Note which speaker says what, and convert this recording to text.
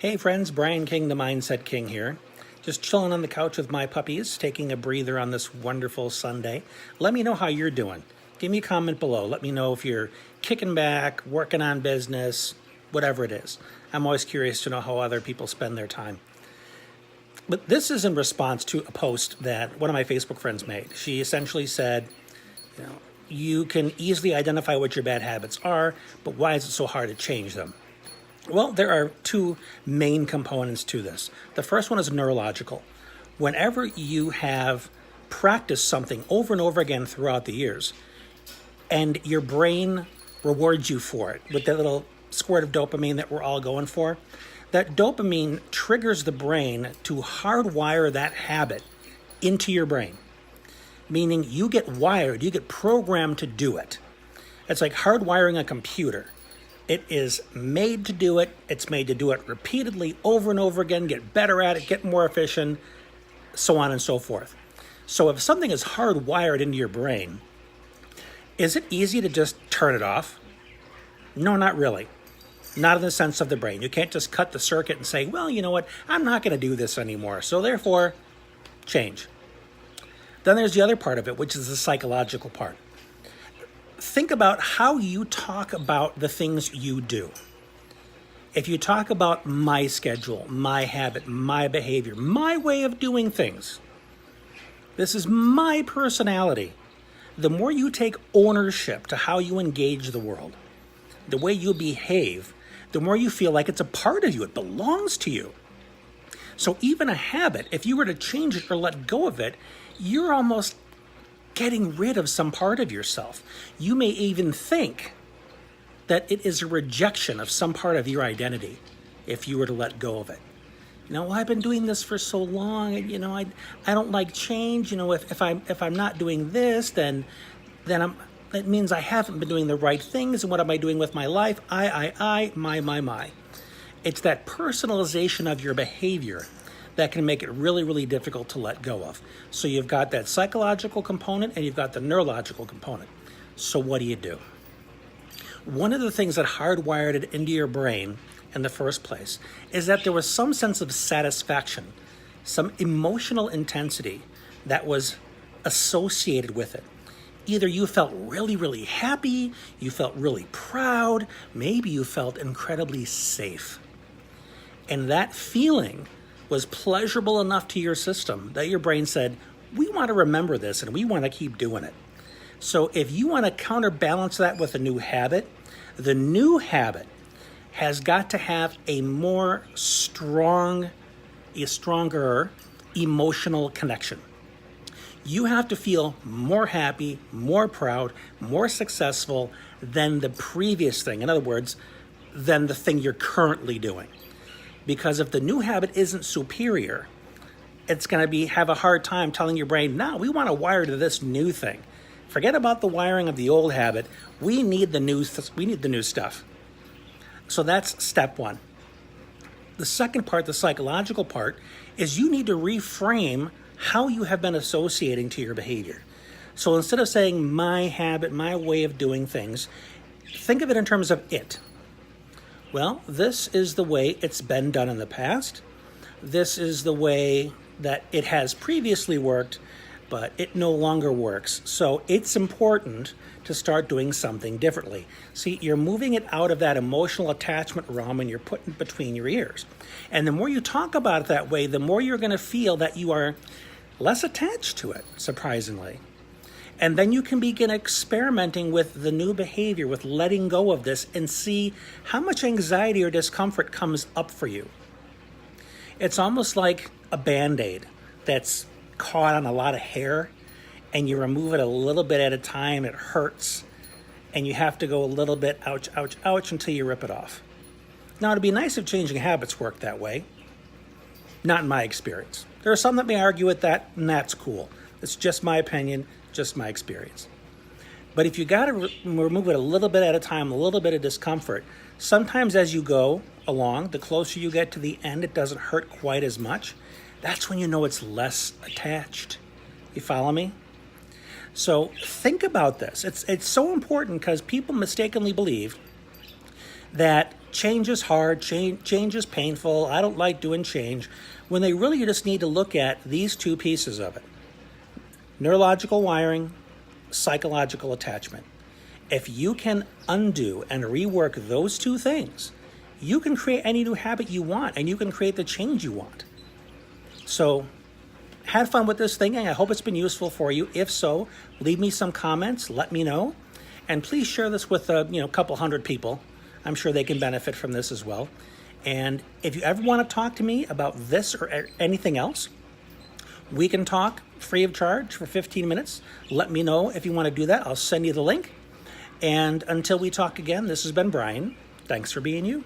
Speaker 1: Hey friends, Brian King, the Mindset King here. Just chilling on the couch with my puppies, taking a breather on this wonderful Sunday. Let me know how you're doing. Give me a comment below. Let me know if you're kicking back, working on business, whatever it is. I'm always curious to know how other people spend their time. But this is in response to a post that one of my Facebook friends made. She essentially said, you can easily identify what your bad habits are, but why is it so hard to change them? Well, there are two main components to this. The first one is neurological. Whenever you have practiced something over and over again throughout the years, and your brain rewards you for it with that little squirt of dopamine that we're all going for, that dopamine triggers the brain to hardwire that habit into your brain. Meaning you get wired, you get programmed to do it. It's like hardwiring a computer. It is made to do it. It's made to do it repeatedly over and over again, get better at it, get more efficient, so on and so forth. So if something is hardwired into your brain, is it easy to just turn it off? No, not really. Not in the sense of the brain. You can't just cut the circuit and say, well, you know what, I'm not going to do this anymore. So therefore, change. Then there's the other part of it, which is the psychological part. Think about how you talk about the things you do. If you talk about my schedule, my habit, my behavior, my way of doing things, this is my personality. The more you take ownership to how you engage the world, the way you behave, the more you feel like it's a part of you, it belongs to you. So even a habit, if you were to change it or let go of it, you're almost getting rid of some part of yourself. You may even think that it is a rejection of some part of your identity if you were to let go of it. Well, I've been doing this for so long, and I don't like change. If I'm not doing this, then that means I haven't been doing the right things. And what am I doing with my life? My. It's that personalization of your behavior that can make it really, really difficult to let go of. So you've got that psychological component and you've got the neurological component. So what do? One of the things that hardwired it into your brain in the first place is that there was some sense of satisfaction, some emotional intensity that was associated with it. Either you felt really, really happy, you felt really proud, maybe you felt incredibly safe. And that feeling was pleasurable enough to your system that your brain said, we want to remember this and we want to keep doing it. So if you want to counterbalance that with a new habit, the new habit has got to have a stronger emotional connection. You have to feel more happy, more proud, more successful than the previous thing. In other words, than the thing you're currently doing. Because if the new habit isn't superior, it's going to have a hard time telling your brain, no, we want to wire to this new thing. Forget about the wiring of the old habit. We need the new stuff. So that's step one. The second part, the psychological part, is you need to reframe how you have been associating to your behavior. So instead of saying my habit, my way of doing things, think of it in terms of it. Well, this is the way it's been done in the past. This is the way that it has previously worked, but it no longer works. So it's important to start doing something differently. See, you're moving it out of that emotional attachment realm and you're putting it between your ears. And the more you talk about it that way, the more you're going to feel that you are less attached to it, surprisingly. And then you can begin experimenting with the new behavior, with letting go of this, and see how much anxiety or discomfort comes up for you. It's almost like a Band-Aid that's caught on a lot of hair, and you remove it a little bit at a time. It hurts, and you have to go a little bit, ouch, ouch, ouch, until you rip it off. Now, it'd be nice if changing habits worked that way. Not in my experience. There are some that may argue with that, and that's cool. It's just my opinion, just my experience. But if you got to remove it a little bit at a time, a little bit of discomfort, sometimes as you go along, the closer you get to the end, it doesn't hurt quite as much. That's when you know it's less attached. You follow me? So think about this. It's so important because people mistakenly believe that change is hard, change is painful, I don't like doing change, when they really just need to look at these two pieces of it. Neurological wiring, psychological attachment. If you can undo and rework those two things, you can create any new habit you want, and you can create the change you want. So have fun with this thinking. I hope it's been useful for you. If so, leave me some comments, let me know, and please share this with a couple hundred people. I'm sure they can benefit from this as well. And if you ever want to talk to me about this or anything else, we can talk free of charge for 15 minutes. Let me know if you want to do that. I'll send you the link. And until we talk again, this has been Brian. Thanks for being you.